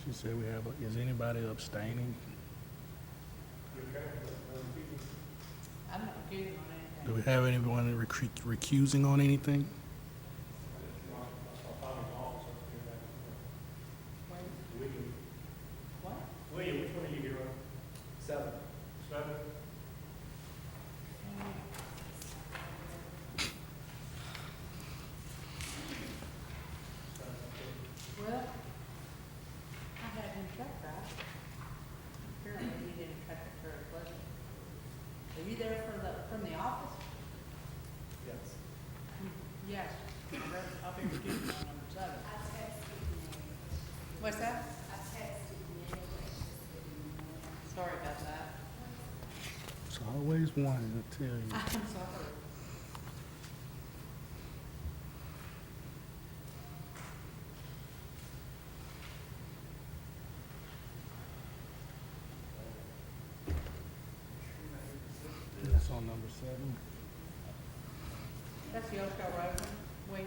She said we have, is anybody abstaining? I'm not getting on Do anything. we have anyone recusing on anything? What? William, which one are you here on? 7. 7? Well, I had him check that. Apparently he didn't check it very pleasant. Are you there from the office? Yes. Yes. I'll be reducing on number 7. I texted Mary. What's that? I texted Mary. Sorry about that. It's always one to tell you. I'm sorry. That's on number 7. That's the Oscar Road one. Wait.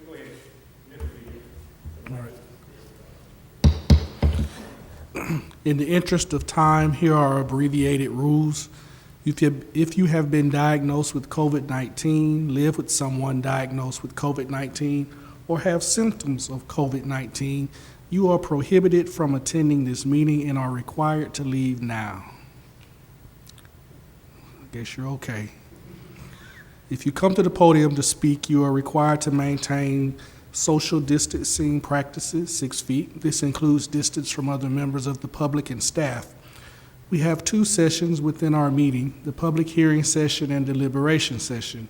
Go ahead. All right. In the interest of time, here are abbreviated rules. If you have been diagnosed with COVID-19, live with someone diagnosed with COVID-19, or have symptoms of COVID-19, you are prohibited from attending this meeting and are required to leave now. I guess you're okay. If you come to the podium to speak, you are required to maintain social distancing practices, 6 feet. This includes distance from other members of the public and staff. We have 2 sessions within our meeting, the public hearing session and deliberation session.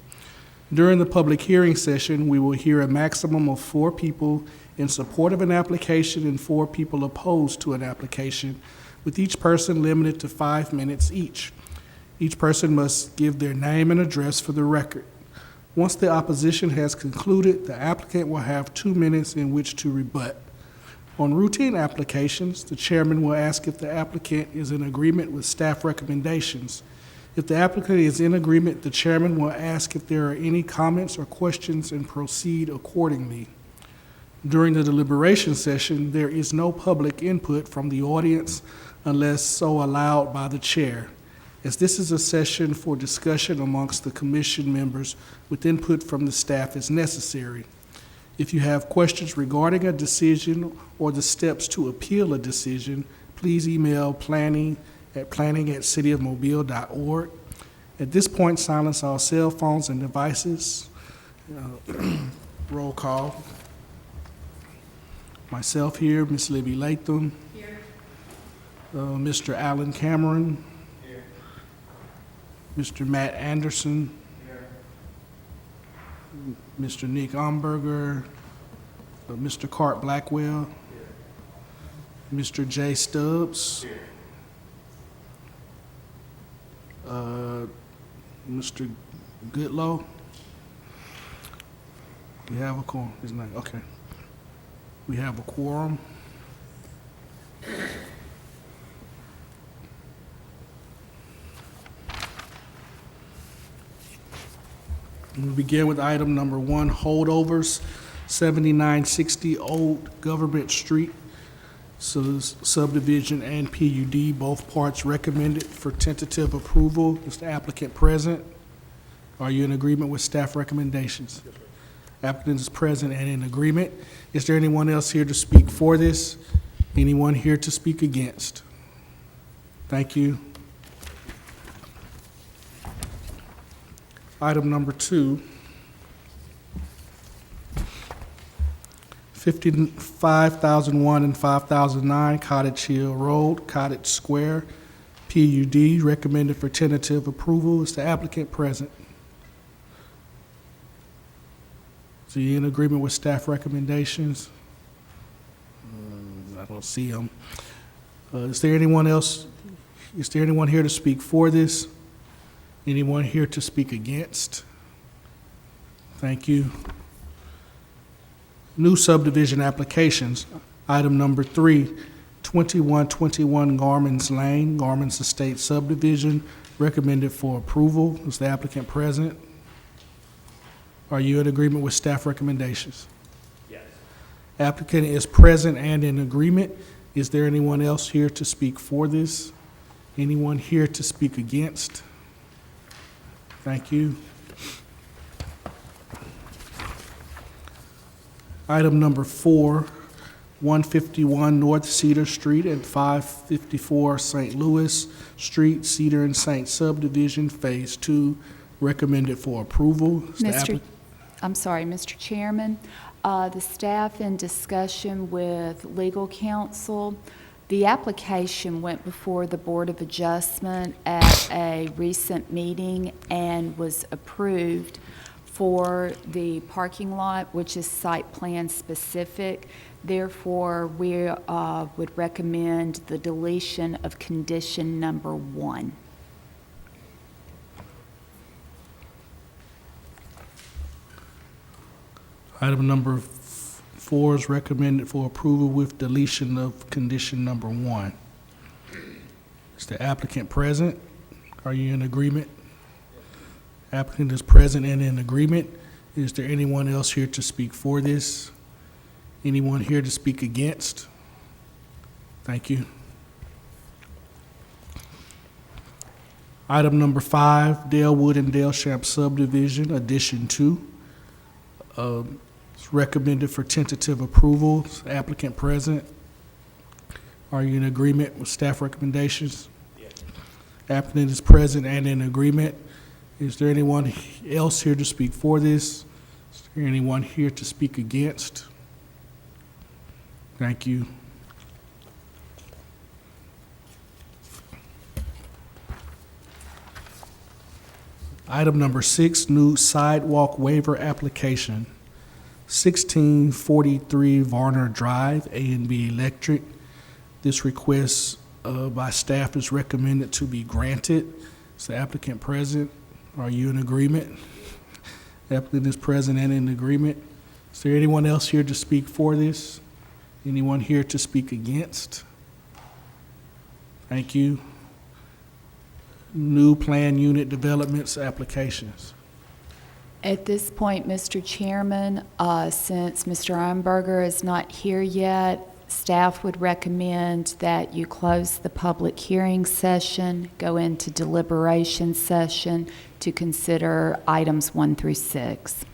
During the public hearing session, we will hear a maximum of 4 people in support of an application and 4 people opposed to an application, with each person limited to 5 minutes each. Each person must give their name and address for the record. Once the opposition has concluded, the applicant will have 2 minutes in which to rebut. On routine applications, the chairman will ask if the applicant is in agreement with staff recommendations. If the applicant is in agreement, the chairman will ask if there are any comments or questions and proceed accordingly. During the deliberation session, there is no public input from the audience unless so allowed by the chair, as this is a session for discussion amongst the commission members with input from the staff as necessary. If you have questions regarding a decision or the steps to appeal a decision, please email planning@cityofmobile.org. At this point, silence all cell phones and devices. Roll call. Myself here, Ms. Libby Latham. Here. Mr. Alan Cameron. Here. Mr. Matt Anderson. Here. Mr. Nick Umberger. Mr. Cart Blackwell. Mr. Jay Stubbs. Here. Mr. Goodlow. We have a quorum. His name. Okay. We have a quorum. We begin with item number 1, holdovers, 7960 Old Government Street, subdivision and PUD, both parts recommended for tentative approval. Is the applicant present? Are you in agreement with staff recommendations? Yes, sir. Applicant is present and in agreement. Is there anyone else here to speak for this? Anyone here to speak against? Thank you. Item number 2. 55,001 and 5,009 Cottage Hill Road, Cottage Square, PUD, recommended for tentative approval. Is the applicant present? Is he in agreement with staff recommendations? I don't see him. Is there anyone else? Is there anyone here to speak for this? Anyone here to speak against? Thank you. New subdivision applications. Item number 3, 2121 Garman's Lane, Garman's Estate subdivision, recommended for approval. Is the applicant present? Are you in agreement with staff recommendations? Yes. Applicant is present and in agreement. Is there anyone else here to speak for this? Anyone here to speak against? Thank you. Item number 4, 151 North Cedar Street and 554 St. Louis Street, Cedar and Saint subdivision, Phase 2, recommended for approval. Is the Mr. Chairman, the staff in discussion with legal counsel, the application went before the Board of Adjustment at a recent meeting and was approved for the parking lot, which is site plan specific. Therefore, we would recommend the deletion of condition number 1. Item number 4 is recommended for approval with deletion of condition number 1. Is the applicant present? Are you in agreement? Applicant is present and in agreement. Is there anyone else here to speak for this? Anyone here to speak against? Thank you. Item number 5, Dalewood and Daleshamp subdivision, addition 2. It's recommended for tentative approval. Is the applicant present? Are you in agreement with staff recommendations? Yes. Applicant is present and in agreement. Is there anyone else here to speak for this? Is there anyone here to speak against? Thank you. Item number 6, new sidewalk waiver application. 1643 Varner Drive, A&B Electric. This request by staff is recommended to be granted. Is the applicant present? Are you in agreement? Applicant is present and in agreement. Is there anyone else here to speak for this? Anyone here to speak against? Thank you. New plan unit developments applications. At this point, Mr. Chairman, since Mr. Einberger is not here yet, staff would recommend that you close the public hearing session, go into deliberation session to consider items 1 through 6.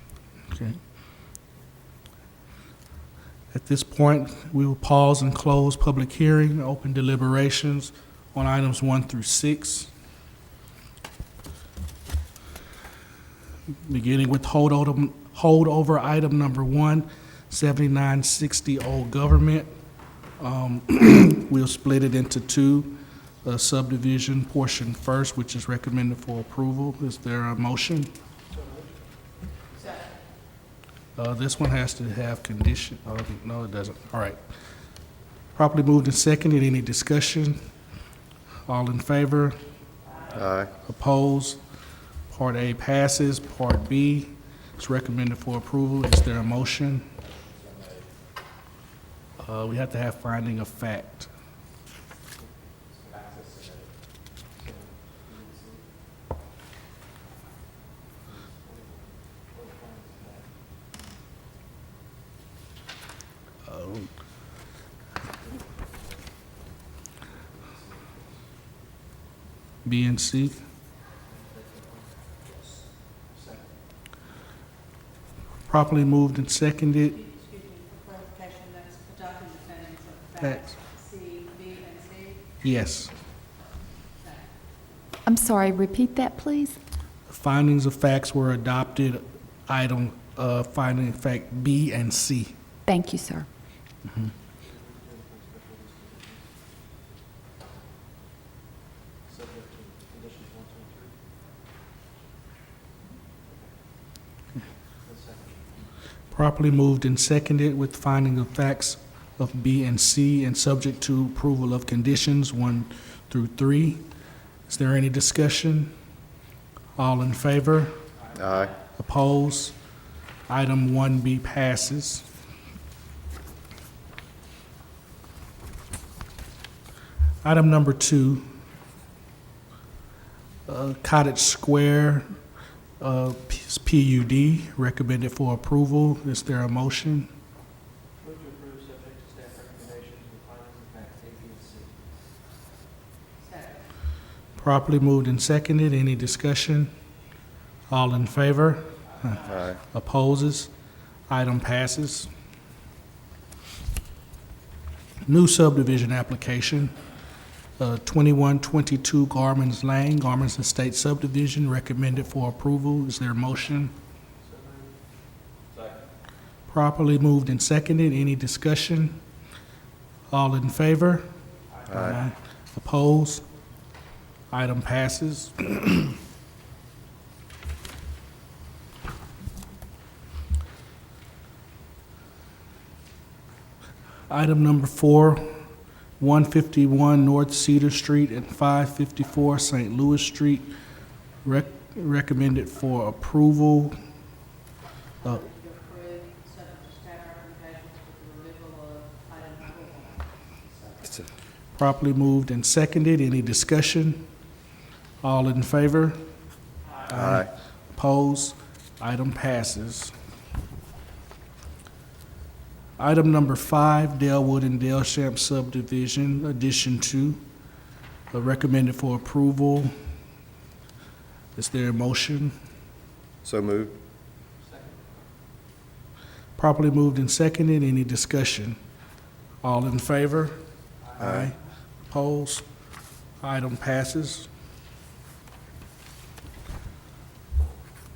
Okay. At this point, we will pause and close public hearing, open deliberations on items 1 through 6. Beginning with holdover item number 1, 7960 Old Government. We'll split it into 2. Subdivision portion first, which is recommended for approval. Is there a motion? This one has to have condition. Oh, no, it doesn't. All right. Properly moved and seconded. Any discussion? All in favor? Aye. Opposed? Part A passes. Part B is recommended for approval. Is there a motion? We have to have finding of fact. B and C. Properly moved and seconded. Excuse me, for clarification, that's adopting the findings of Facts. facts, C, B, and C? Yes. Okay. I'm sorry, repeat that, please? Findings of facts were adopted, item, finding of fact B and C. Thank you, sir. Properly moved and seconded with finding of facts of B and C and subject to approval of conditions 1 through 3. Is there any discussion? All in favor? Aye. Opposed? Item 1B passes. Item number 2, Cottage Square, PUD, recommended for approval. Is there a motion? Move to approve subject to staff recommendations with findings of fact A, B, and C. Second. Properly moved and seconded. Any discussion? All in favor? Aye. Opposes? Item passes. New subdivision application, 2122 Garman's Lane, Garman's Estate subdivision, recommended for approval. Is there a motion? So moved. Second. Properly moved and seconded. Any discussion? All in favor? Aye. Opposed? Item passes. Item number 4, 151 North Cedar Street and 554 St. Louis Street, recommended for approval. To approve, subject to staff recommendations with the removal of item number 1. It's a- Properly moved and seconded. Any discussion? All in favor? Aye. Opposed? Item passes. Item number 5, Dalewood and Daleshamp subdivision, addition 2, recommended for approval. Is there a motion? So moved. Properly moved and seconded. Any discussion? All in favor? Aye. Opposed? Item passes.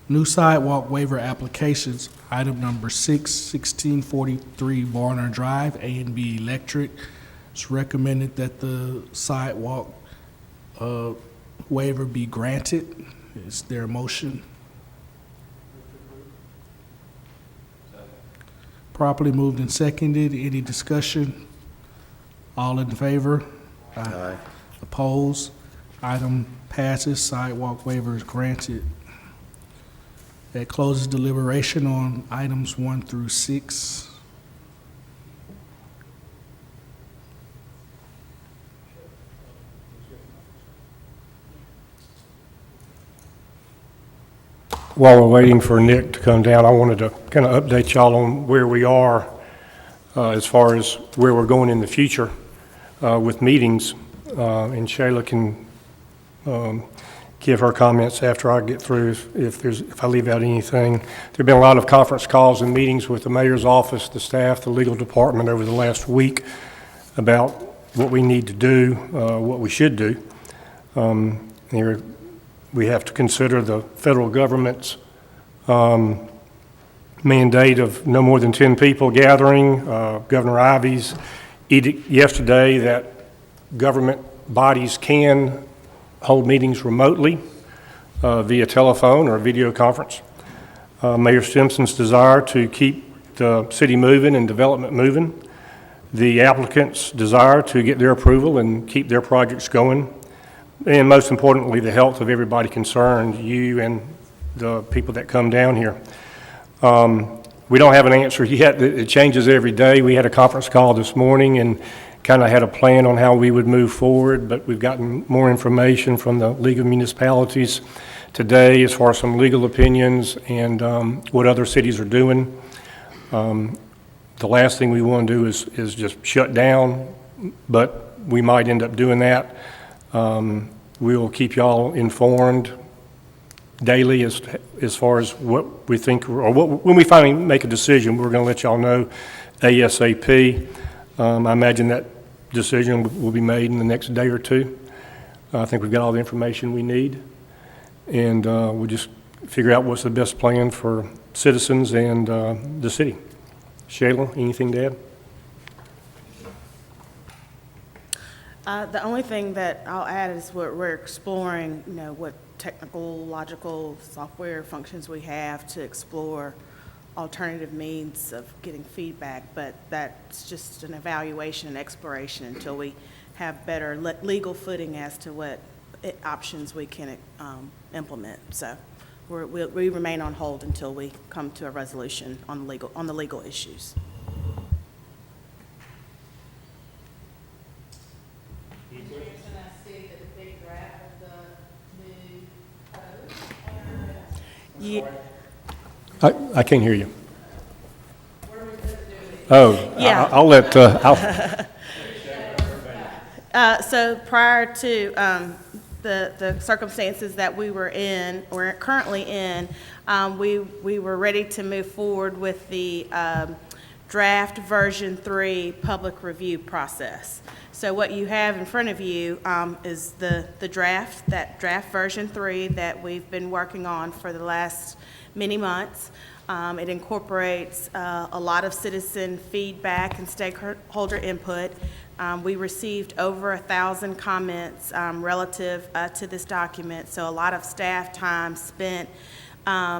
New sidewalk waiver applications, item number 6, 1643 Varner Drive, A and B Electric. It's recommended that the sidewalk waiver be granted. Is there a motion? Properly moved and seconded. Any discussion? All in favor? Aye. Opposed? Item passes. Sidewalk waiver is granted. That closes deliberation on items 1 through 6. While we're waiting for Nick to come down, I wanted to kind of update y'all on where we are as far as where we're going in the future with meetings. And Shayla can give her comments after I get through if I leave out anything. There've been a lot of conference calls and meetings with the mayor's office, the staff, the legal department over the last week about what we need to do, what we should do. We have to consider the federal government's mandate of no more than 10 people gathering, Governor Ivey's edict yesterday that government bodies can hold meetings remotely via telephone or video conference. Mayor Stimson's desire to keep the city moving and development moving. The applicants' desire to get their approval and keep their projects going. And most importantly, the health of everybody concerned, you and the people that come down here. We don't have an answer yet. It changes every day. We had a conference call this morning and kind of had a plan on how we would move forward, but we've gotten more information from the League of Municipalities today as far as some legal opinions and what other cities are doing. The last thing we want to do is just shut down, but we might end up doing that. We'll keep y'all informed daily as far as what we think, or when we finally make a decision, we're going to let y'all know ASAP. I imagine that decision will be made in the next day or two. I think we've got all the information we need, and we'll just figure out what's the best plan for citizens and the city. Shayla, anything to add? The only thing that I'll add is we're exploring, what technical, logical, software functions we have to explore alternative means of getting feedback, but that's just an evaluation and exploration until we have better legal footing as to what options we can implement. So we remain on hold until we come to a resolution on the legal issues. Jason, I see the big draft of the new code. Yeah. I can't hear you. What are we supposed to do with it? Oh, Yeah. I'll let, So prior to the circumstances that we were in, or currently in, we were ready to move forward with the draft version 3 public review process. So what you have in front of you is the draft, that draft version 3 that we've been working on for the last many months. It incorporates a lot of citizen feedback and stakeholder input. We received over 1,000 comments relative to this document, so a lot of staff time spent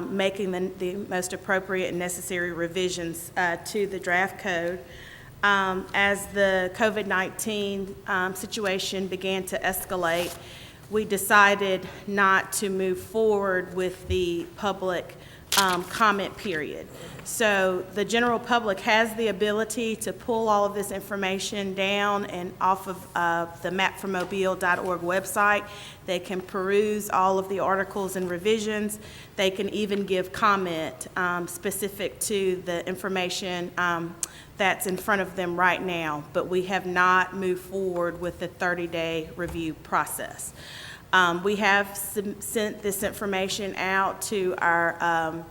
making the most appropriate and necessary revisions to the draft code. As the COVID-19 situation began to escalate, we decided not to move forward with the public comment period. So the general public has the ability to pull all of this information down and off of the mapformobile.org website. They can peruse all of the articles and revisions. They can even give comment specific to the information that's in front of them right now, but we have not moved forward with the 30-day review process. We have sent this information out to our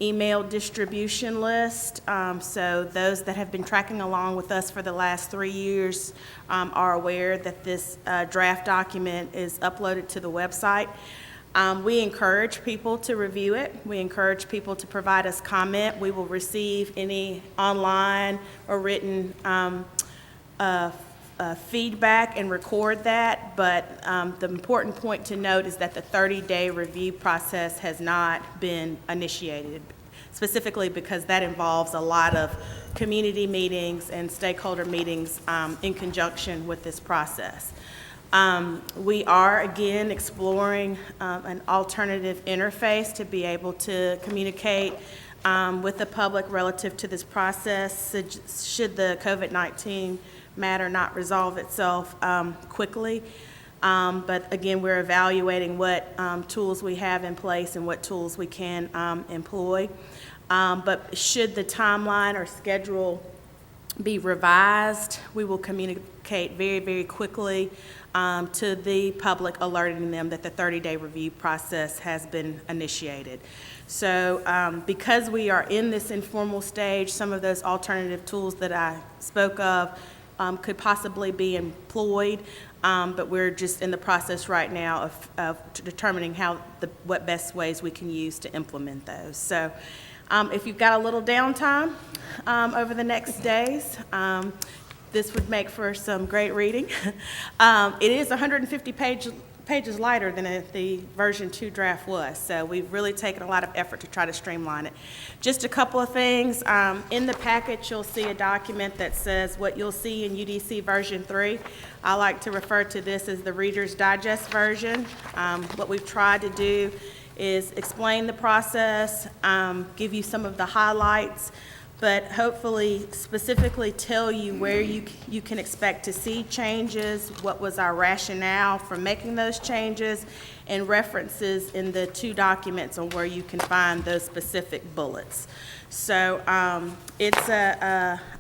email distribution list, so those that have been tracking along with us for the last 3 years are aware that this draft document is uploaded to the website. We encourage people to review it. We encourage people to provide us comment. We will receive any online or written feedback and record that, but the important point to note is that the 30-day review process has not been initiated, specifically because that involves a lot of community meetings and stakeholder meetings in conjunction with this process. We are, again, exploring an alternative interface to be able to communicate with the public relative to this process should the COVID-19 matter not resolve itself quickly. But again, we're evaluating what tools we have in place and what tools we can employ. But should the timeline or schedule be revised, we will communicate very, very quickly to the public, alerting them that the 30-day review process has been initiated. So because we are in this informal stage, some of those alternative tools that I spoke of could possibly be employed, but we're just in the process right now of determining what best ways we can use to implement those. So if you've got a little downtime over the next days, this would make for some great reading. It is 150 pages lighter than the version 2 draft was, so we've really taken a lot of effort to try to streamline it. Just a couple of things. In the package, you'll see a document that says what you'll see in UDC version 3. I like to refer to this as the Reader's Digest version. What we've tried to do is explain the process, give you some of the highlights, but hopefully specifically tell you where you can expect to see changes, what was our rationale for making those changes, and references in the 2 documents on where you can find those specific bullets. So I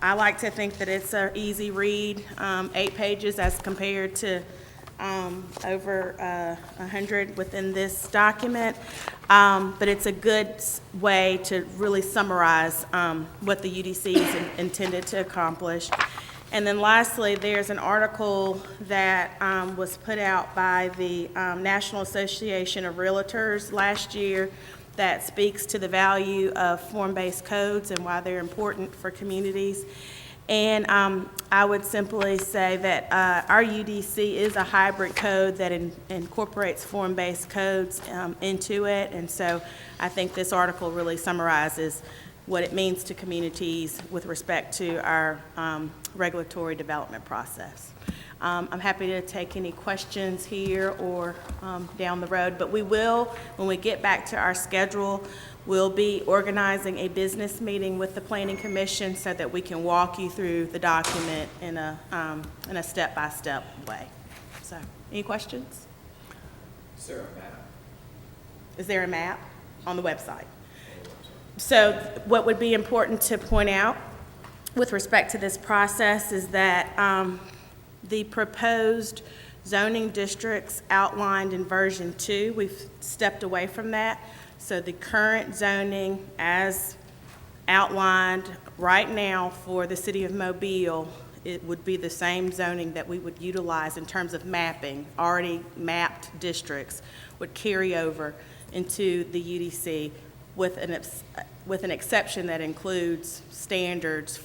like to think that it's an easy read, 8 pages as compared to over 100 within this document, but it's a good way to really summarize what the UDC is intended to accomplish. And then lastly, there's an article that was put out by the National Association of Realtors last year that speaks to the value of form-based codes and why they're important for communities. And I would simply say that our UDC is a hybrid code that incorporates form-based codes into it. And so I think this article really summarizes what it means to communities with respect to our regulatory development process. I'm happy to take any questions here or down the road, but we will, when we get back to our schedule, we'll be organizing a business meeting with the Planning Commission so that we can walk you through the document in a step-by-step way. So, any questions? Is there a map? Is there a map on the website? So what would be important to point out with respect to this process is that the proposed zoning districts outlined in version 2, we've stepped away from that. So the current zoning as outlined right now for the city of Mobile, it would be the same zoning that we would utilize in terms of mapping. Already mapped districts would carry over into the UDC with an exception that includes standards,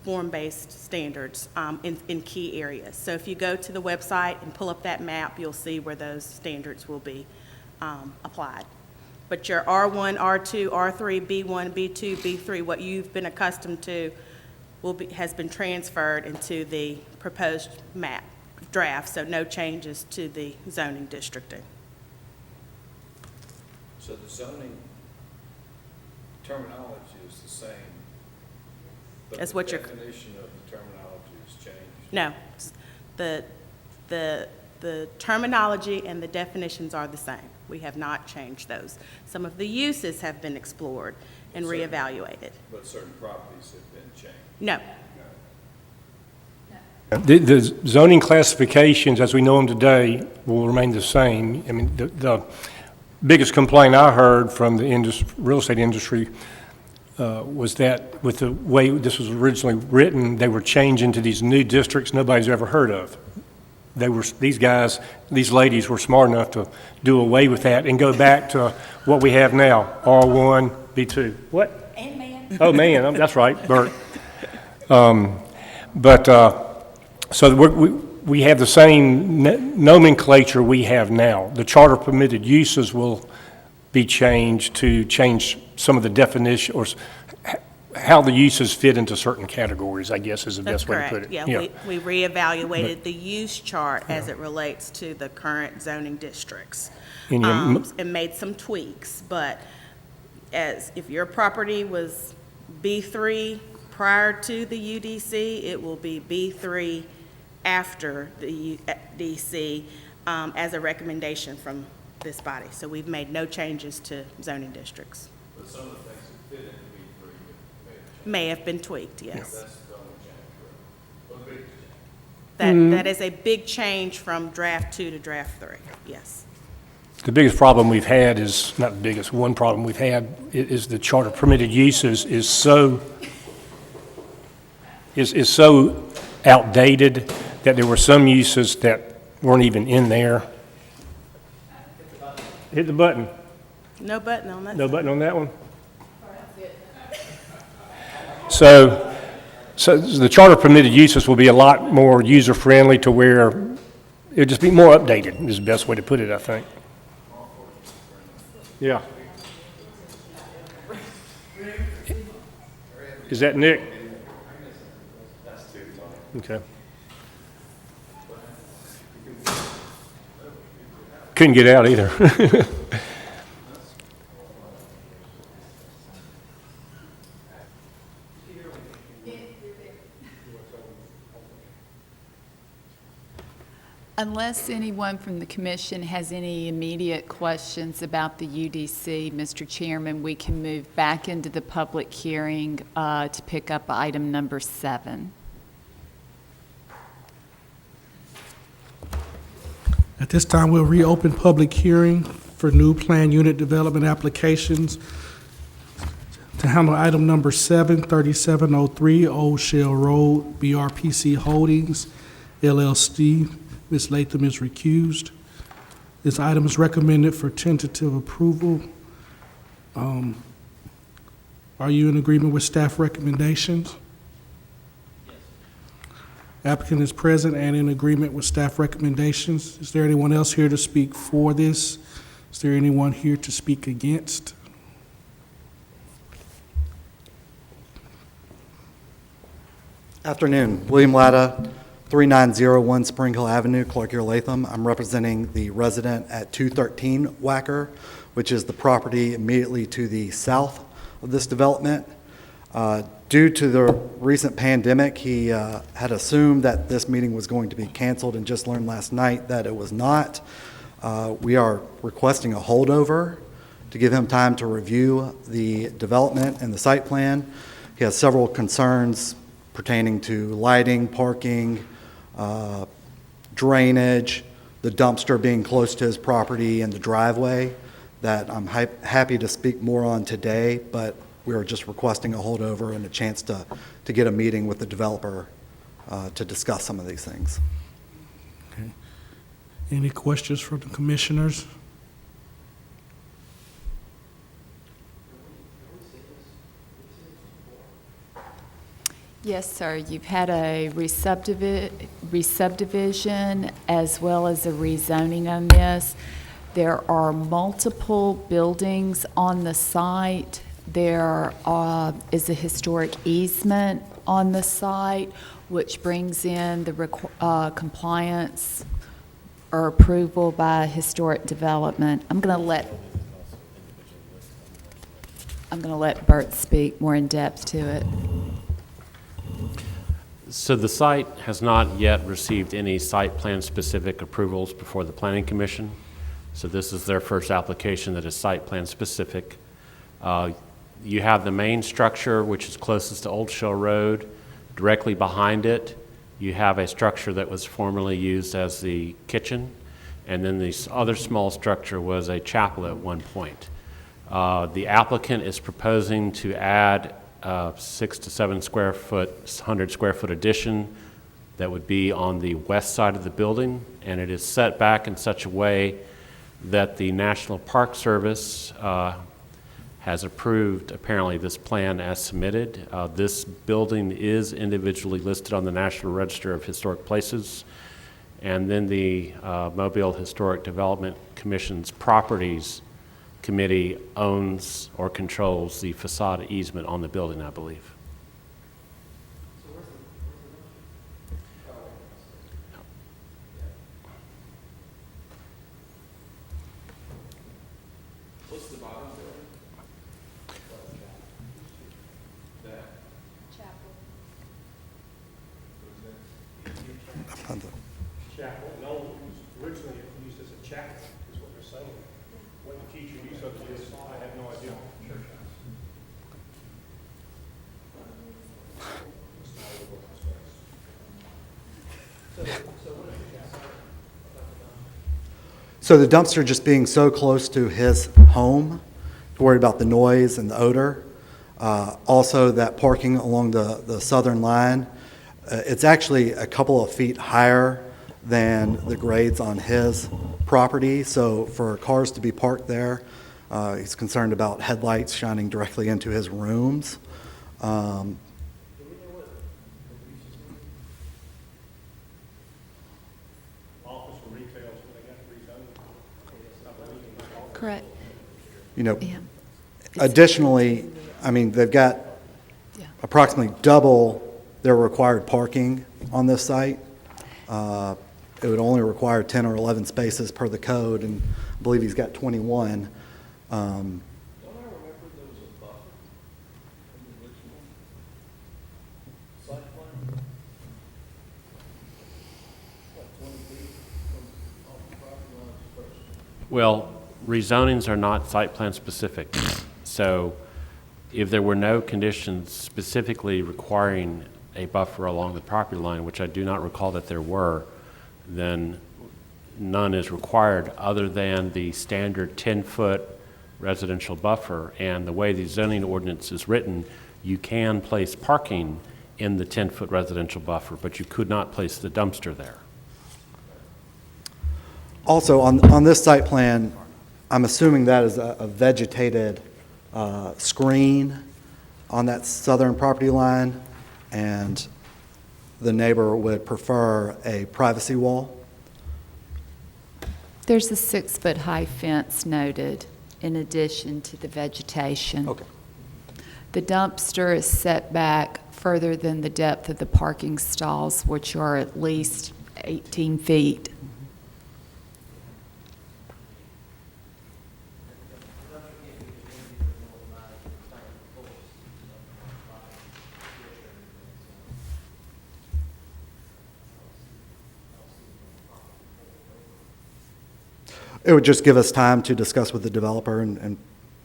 form-based standards in key areas. So if you go to the website and pull up that map, you'll see where those standards will be applied. But your R1, R2, R3, B1, B2, B3, what you've been accustomed to has been transferred into the proposed map draft, so no changes to the zoning districting. So the zoning terminology is the same, but That's the what you're- definition of the terminology has changed? No, the terminology and the definitions are the same. We have not changed those. Some of the uses have been explored and Certain- reevaluated. But certain properties have been changed? No, The zoning classifications, as we know them today, will remain the same. I mean, the biggest complaint I heard from the real estate industry was that with the way this was originally written, they were changing to these new districts nobody's ever heard of. These ladies were smart enough to do away with that and go back to what we have now, R1, B2. What? And man. Oh, man, that's right, Bert. So we have the same nomenclature we have now. The charter permitted uses will be changed to change some of the definition, or how the uses fit into certain categories, I guess is the that's best way to put correct. it. Yeah, we reevaluated the use chart as it relates to the current zoning districts. And you- And made some tweaks, but if your property was B3 prior to the UDC, it will be B3 after the UDC as a recommendation from this body. So we've made no changes to zoning districts. But some of the things that fit into B3 May have been tweaked, yes. that's the only change, right? What big change? That is a big change from draft 2 to draft 3, yes. The biggest problem we've had is, not the biggest, one problem we've had is the charter permitted uses is so outdated that there were some uses that weren't even in there. Hit the button. No button on that. No button on that one? So the charter permitted uses will be a lot more user-friendly to where it'll just be more updated, is the best way to put it, I think. Yeah. Is that Nick? Okay. Couldn't get out either. Unless anyone from the commission has any immediate questions about the UDC, Mr. Chairman, we can move back into the public hearing to pick up item number 7. At this time, we'll reopen public hearing for new plan unit development applications. To handle item number 7, 3703 Old Shell Road, BRPC Holdings, LLC. Ms. Latham is recused. This item is recommended for tentative approval. Are you in agreement with staff recommendations? Applicant is present and in agreement with staff recommendations. Is there anyone else here to speak for this? Is there anyone here to speak against? Afternoon, William Latta, 3901 Spring Hill Avenue, Clark Ear Latham. I'm representing the resident at 213 Wacker, which is the property immediately to the south of this development. Due to the recent pandemic, he had assumed that this meeting was going to be canceled and just learned last night that it was not. We are requesting a holdover to give him time to review the development and the site plan. He has several concerns pertaining to lighting, parking, drainage, the dumpster being close to his property, and the driveway that I'm happy to speak more on today, but we are just requesting a holdover and a chance to get a meeting with the developer to discuss some of these things. Okay. Any questions from the commissioners? Yes, sir. You've had a re-subdivision as well as a rezoning on this. There are multiple buildings on the site. There is a historic easement on the site, which brings in the compliance or approval by historic development. I'm going to let Bert speak more in depth to it. So the site has not yet received any site plan specific approvals before the Planning Commission. So this is their first application that is site plan specific. You have the main structure, which is closest to Old Shell Road. Directly behind it, you have a structure that was formerly used as the kitchen. And then this other small structure was a chapel at one point. The applicant is proposing to add 6 to 7 square foot, 100 square foot addition that would be on the west side of the building, and it is set back in such a way that the National Park Service has approved apparently this plan as submitted. This building is individually listed on the National Register of Historic Places, and then the Mobile Historic Development Commission's properties committee owns or controls the facade easement on the building, I believe. What's the bottom building? That, Chapel, no, originally it was used as a chapel, is what they're saying. What the future use of it is, I have no idea. So the dumpster just being so close to his home, worried about the noise and the odor. Also that parking along the southern line, it's actually a couple of feet higher than the grades on his property. So for cars to be parked there, he's concerned about headlights shining directly into his rooms. Correct. You know, Yeah. additionally, I mean, they've got Yeah. approximately double their required parking on this site. It would only require 10 or 11 spaces per the code, and I believe he's got 21. don't I remember there was a buffer in the original site plan? Like 20 feet from off the property lines first. Well, rezonings are not site plan specific. So if there were no conditions specifically requiring a buffer along the property line, which I do not recall that there were, then none is required other than the standard 10-foot residential buffer. And the way the zoning ordinance is written, you can place parking in the 10-foot residential buffer, but you could not place the dumpster there. Also, on this site plan, I'm assuming that is a vegetated screen on that southern property line, and the neighbor would prefer a privacy wall? There's a 6-foot-high fence noted in addition to the vegetation. Okay. The dumpster is set back further than the depth of the parking stalls, which are at least 18 feet. It would just give us time to discuss with the developer and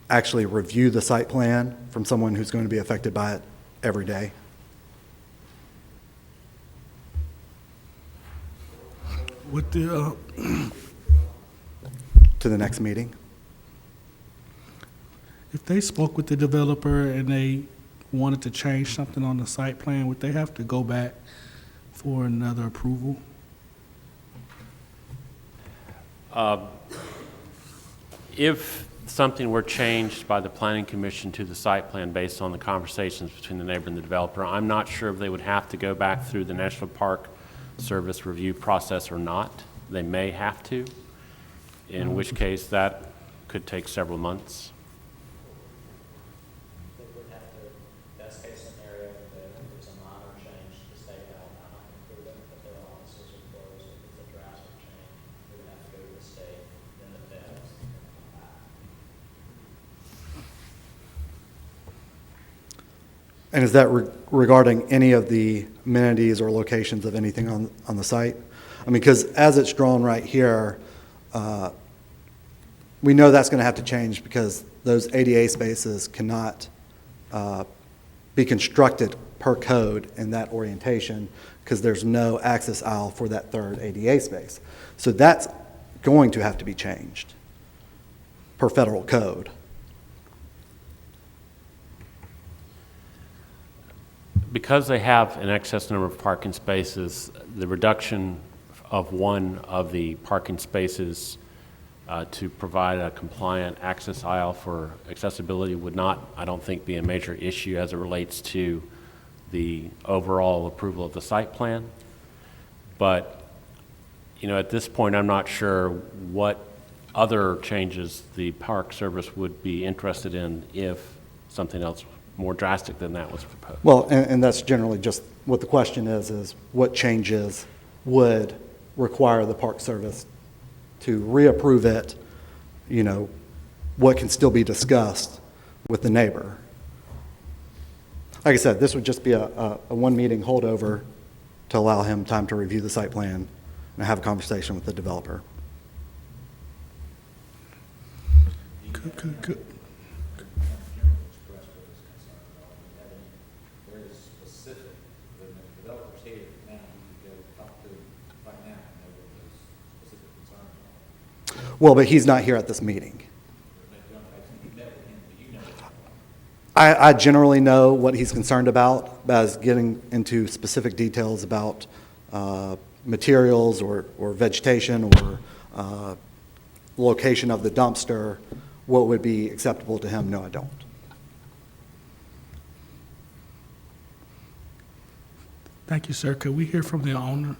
actually review the site plan from someone who's going to be affected by it every day. With the, To the next meeting. if they spoke with the developer and they wanted to change something on the site plan, would they have to go back for another approval? If something were changed by the planning commission to the site plan based on the conversations between the neighbor and the developer, I'm not sure if they would have to go back through the National Park Service review process or not. They may have to, in which case that could take several months. They would have to, best case scenario, that if it's a minor change, the state might not include it, but their offices are closed. If it's a drastic change, they would have to go to the state, then the feds, and then come back. And is that regarding any of the amenities or locations of anything on the site? I mean, because as it's drawn right here, we know that's going to have to change because those ADA spaces cannot be constructed per code in that orientation because there's no access aisle for that third ADA space. So that's going to have to be changed per federal code. Because they have an excess number of parking spaces, the reduction of one of the parking spaces to provide a compliant access aisle for accessibility would not, I don't think, be a major issue as it relates to the overall approval of the site plan. But, you know, at this point, I'm not sure what other changes the Park Service would be interested in if something else more drastic than that was proposed. Well, and that's generally just what the question is what changes would require the Park Service to reapprove it, you know, what can still be discussed with the neighbor. Like I said, this would just be a one-meeting holdover to allow him time to review the site plan and have a conversation with the developer. Good. Very specific, when the developer's here now, you could go talk to them right now and know what those specific concerns are. Well, but he's not here at this meeting. But you don't actually met with him, but you know what's going on. I generally know what he's concerned about, but as getting into specific details about materials or vegetation or location of the dumpster, what would be acceptable to him, no, I don't. Thank you, sir. Could we hear from the owner?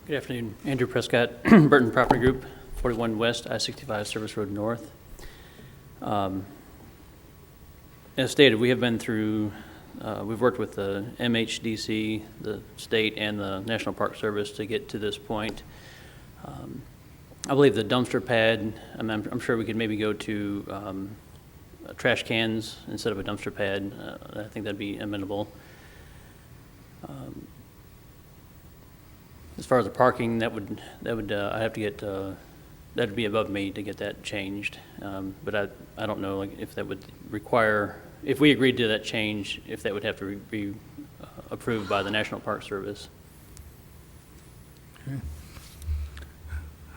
Good afternoon. Andrew Prescott, Burton Property Group, 41 West, I-65 Service Road North. As stated, we have been through, we've worked with the MHDC, the state, and the National Park Service to get to this point. I believe the dumpster pad, I'm sure we could maybe go to trash cans instead of a dumpster pad. I think that'd be amenable. As far as the parking, that would I have to get, that'd be above me to get that changed. But I don't know, like, if that would require if we agreed to that change, if that would have to be approved by the National Park Service.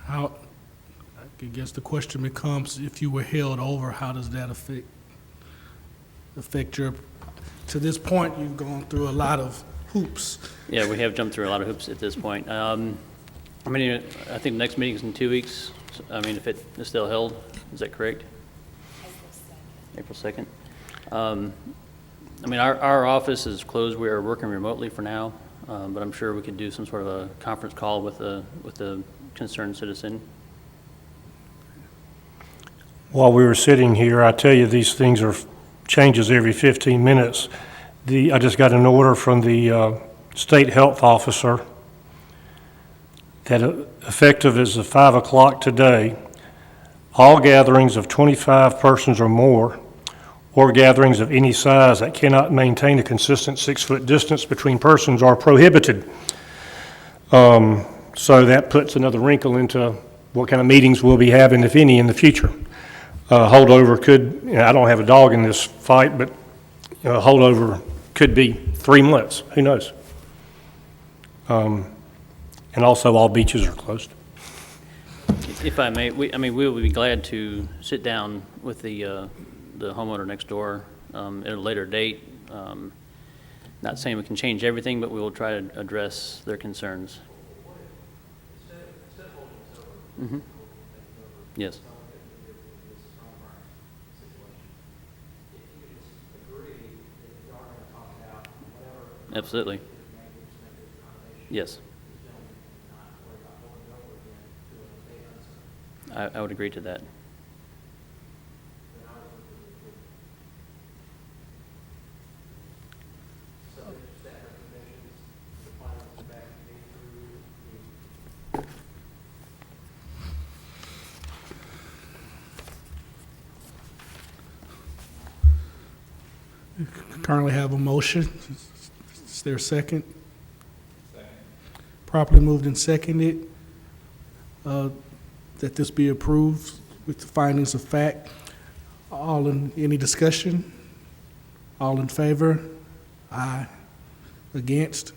How, I guess the question becomes, if you were held over, how does that affect your, to this point, you've gone through a lot of hoops. Yeah, we have jumped through a lot of hoops at this point. I mean, I think the next meeting's in 2 weeks. I mean, if it is still held, is that correct? April 2nd. I mean, our office is closed. We are working remotely for now, but I'm sure we could do some sort of a conference call with the concerned citizen. While we were sitting here, I tell you, these things are changes every 15 minutes. I just got an order from the state health officer that effective as of 5 o'clock today, all gatherings of 25 persons or more, or gatherings of any size that cannot maintain a consistent 6-foot distance between persons are prohibited. So that puts another wrinkle into what kind of meetings we'll be having, if any, in the future. Holdover could, I don't have a dog in this fight, but holdover could be 3 months, who knows? And also all beaches are closed. If I may, we will be glad to sit down with the homeowner next door at a later date. Not saying we can change everything, but we will try to address their concerns. Mm-hmm. Yes. Absolutely. Yes. I would agree to that. Currently have a motion. Is there a second? Second. Properly moved and seconded that this be approved with the findings of fact. Any discussion? All in favor? Aye. Against?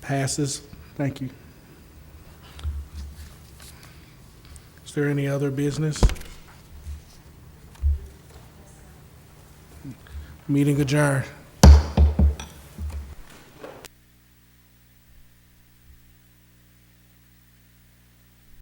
Passes. Thank you. Is there any other business? Meeting adjourned.